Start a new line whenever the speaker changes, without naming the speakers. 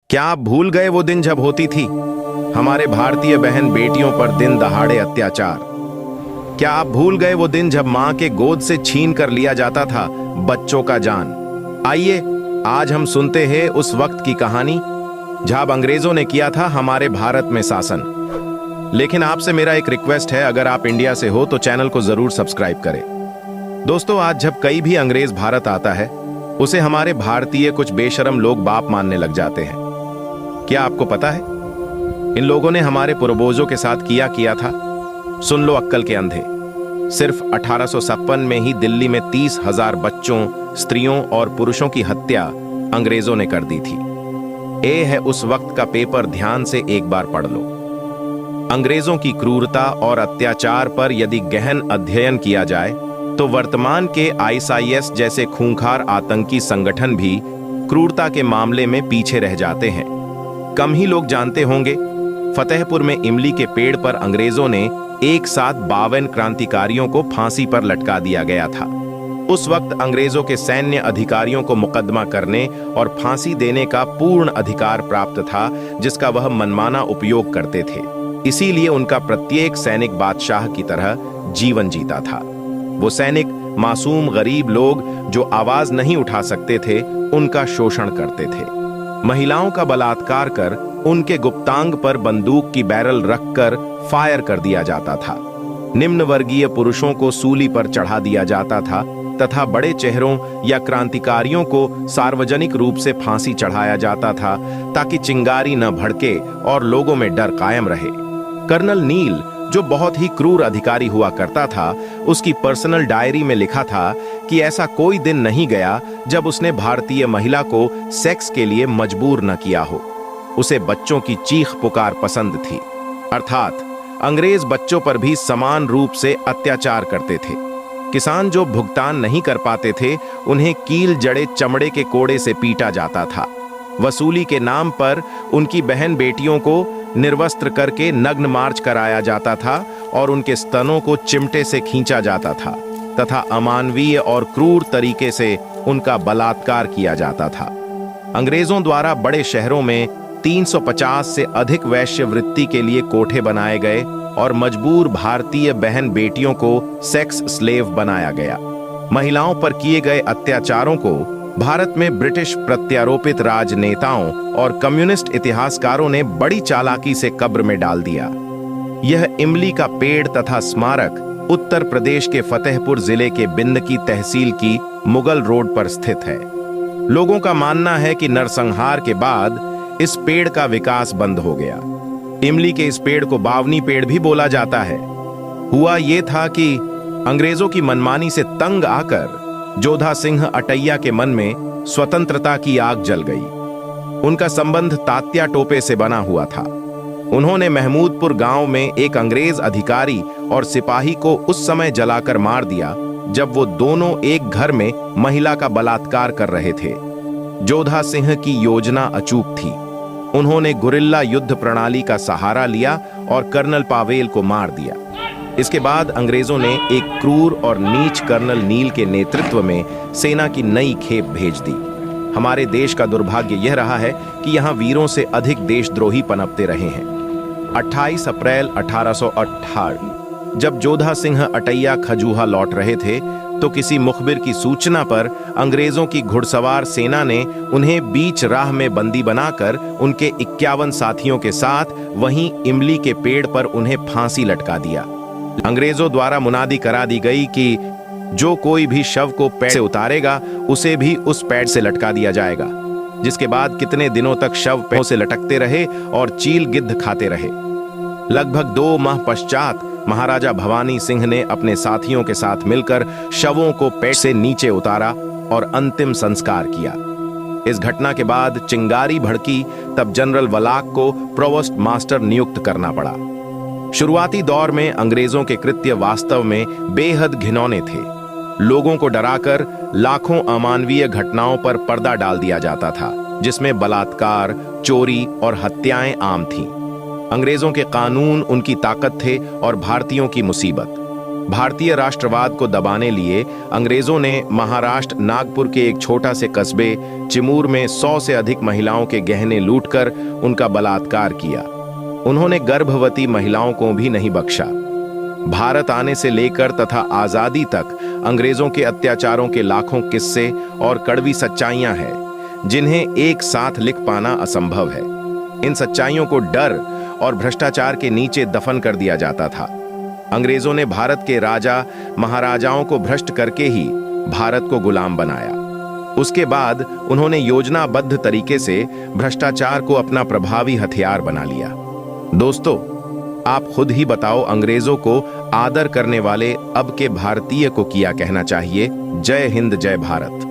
क्या आप भूल गए वो दिन जब होती थी हमारे भारतीय बहन बेटियों पर दिन दहाड़े अत्याचार? क्या आप भूल गए वो दिन जब मां के गोद से छीन कर लिया जाता था बच्चों का जान? आइए आज हम सुनते हैं उस वक्त की कहानी जब अंग्रेजों ने किया था हमारे भारत में शासन। लेकिन आपसे मेरा एक रिक्वेस्ट है, अगर आप इंडिया से हो तो चैनल को जरूर सब्सक्राइब करें। दोस्तों, आज जब कई भी अंग्रेज भारत आता है उसे हमारे भारतीय कुछ बेशरम लोग बाप मानने लग जाते हैं। क्या आपको पता है इन लोगों ने हमारे पूर्वजों के साथ किया था? सुन लो अक्कल के अंधे। सिर्फ 1856 में ही दिल्ली में 30,000 बच्चों, स्त्रियों और पुरुषों की हत्या अंग्रेजों ने कर दी थी। ये है उस वक्त का पेपर, ध्यान से एक बार पढ़ लो। अंग्रेजों की क्रूरता और अत्याचार पर यदि गहन अध्ययन किया जाए तो वर्तमान के ISIS जैसे खूंखार आतंकी संगठन भी क्रूरता के मामले में पीछे रह जाते हैं। कम ही लोग जानते होंगे, फतेहपुर में इमली के पेड़ पर अंग्रेजों ने एक साथ 52 क्रांतिकारियों को फांसी पर लटका दिया गया था। उस वक्त अंग्रेजों के सैन्य अधिकारियों को मुकदमा करने और फांसी देने का पूर्ण अधिकार प्राप्त था, जिसका वह मनमाना उपयोग करते थे। इसीलिए उनका प्रत्येक सैनिक बादशाह की तरह जीवन जीता था। वो सैनिक मासूम गरीब लोग जो आवाज नहीं उठा सकते थे उनका शोषण करते थे। महिलाओं का बलात्कार कर उनके गुप्तांग पर बंदूक की बैरल रखकर फायर कर दिया जाता था। निम्न वर्गीय पुरुषों को सूली पर चढ़ा दिया जाता था तथा बड़े चेहरों या क्रांतिकारियों को सार्वजनिक रूप से फांसी चढ़ाया जाता था ताकि चिंगारी न भड़के और लोगों में डर कायम रहे। कर्नल नील, जो बहुत ही क्रूर अधिकारी हुआ करता था, उसकी पर्सनल डायरी में लिखा था कि ऐसा कोई दिन नहीं गया जब उसने भारतीय महिला को सेक्स के लिए मजबूर न किया हो। उसे बच्चों की चीख पुकार पसंद थी। अर्थात अंग्रेज बच्चों पर भी समान रूप से अत्याचार करते थे। किसान जो भुगतान नहीं कर पाते थे उन्हें कील जड़े चमड़े के कोड़े से पीटा जाता था। वसूली के नाम पर उनकी बहन बेटियों को निर्वस्त्र करके नग्न मार्च कराया जाता था और उनके स्तनों को चिमटे से खींचा जाता था तथा अमानवीय और क्रूर तरीके से उनका बलात्कार किया जाता था। अंग्रेजों द्वारा बड़े शहरों में 350 से अधिक वैश्यवृत्ति के लिए कोठे बनाए गए और मजबूर भारतीय बहन बेटियों को सेक्स स्लेव बनाया गया। महिलाओं पर किए गए अत्याचारों को भारत में ब्रिटिश प्रत्यारोपित राजनेताओं और कम्युनिस्ट इतिहासकारों ने बड़ी चालाकी से कब्र में डाल दिया। यह इमली का पेड़ तथा स्मारक उत्तर प्रदेश के फतेहपुर जिले के बिंदकी तहसील की मुगल रोड पर स्थित है। लोगों का मानना है कि नरसंहार के बाद इस पेड़ का विकास बंद हो गया। इमली के इस पेड़ को बावनी पेड़ भी बोला जाता है। हुआ ये था कि अंग्रेजों की मनमानी से तंग आकर जोधा सिंह अटैया के मन में स्वतंत्रता की आग जल गई। उनका संबंध तात्या टोपे से बना हुआ था। उन्होंने महमूदपुर गांव में एक अंग्रेज अधिकारी और सिपाही को उस समय जलाकर मार दिया जब वो दोनों एक घर में महिला का बलात्कार कर रहे थे। जोधा सिंह की योजना अचूक थी। उन्होंने गुरिल्ला युद्ध प्रणाली का सहारा लिया और कर्नल पावेल को मार दिया। इसके बाद अंग्रेजों ने एक क्रूर और नीच कर्नल नील के नेतृत्व में सेना की नई खेप भेज दी। हमारे देश का दुर्भाग्य यह रहा है कि यहाँ वीरों से अधिक देशद्रोही पनपते रहे हैं। 28 अप्रैल 1868 जब जोधा सिंह अटैया खजूहा लौट रहे थे तो किसी मुखबिर की सूचना पर अंग्रेजों की घुड़सवार सेना ने उन्हें बीच राह में बंदी बनाकर उनके 51 साथियों के साथ वहीं इमली के पेड़ पर उन्हें फांसी लटका दिया। अंग्रेजों द्वारा मुनादी करा दी गई कि जो कोई भी शव को पेड़ से उतारेगा उसे भी उस पेड़ से लटका दिया जाएगा। जिसके बाद कितने दिनों तक शव पेड़ों से लटकते रहे और चील गिद्ध खाते रहे। लगभग 2 माह पश्चात महाराजा भवानी सिंह ने अपने साथियों के साथ मिलकर शवों को पेड़ से नीचे उतारा और अंतिम संस्कार किया। इस घटना के बाद चिंगारी भड़की तब जनरल वलाक को प्रोवोस्ट मास्टर नियुक्त करना पड़ा। शुरुआती दौर में अंग्रेजों के कृत्य वास्तव में बेहद घिनौने थे। लोगों को डराकर लाखों अमानवीय घटनाओं पर पर्दा डाल दिया जाता था, जिसमें बलात्कार, चोरी और हत्याएं आम थीं। अंग्रेजों के कानून उनकी ताकत थे और भारतीयों की मुसीबत। भारतीय राष्ट्रवाद को दबाने लिए अंग्रेजों ने महाराष्ट्र नागपुर के एक छोटा से कस्बे चिमूर में 100 से अधिक महिलाओं के गहने लूटकर उनका बलात्कार किया। उन्होंने गर्भवती महिलाओं को भी नहीं बख्शा। भारत आने से लेकर तथा आजादी तक अंग्रेजों के अत्याचारों के लाखों किस्से और कड़वी सच्चाइयां हैं जिन्हें एक साथ लिख पाना असंभव है। इन सच्चाइयों को डर और भ्रष्टाचार के नीचे दफन कर दिया जाता था। अंग्रेजों ने भारत के राजा महाराजाओं को भ्रष्ट करके ही भारत को गुलाम बनाया। उसके बाद उन्होंने योजनाबद्ध तरीके से भ्रष्टाचार को अपना प्रभावी हथियार बना लिया। दोस्तों, आप खुद ही बताओ, अंग्रेजों को आदर करने वाले अब के भारतीय को क्या कहना चाहिए। जय हिंद, जय भारत।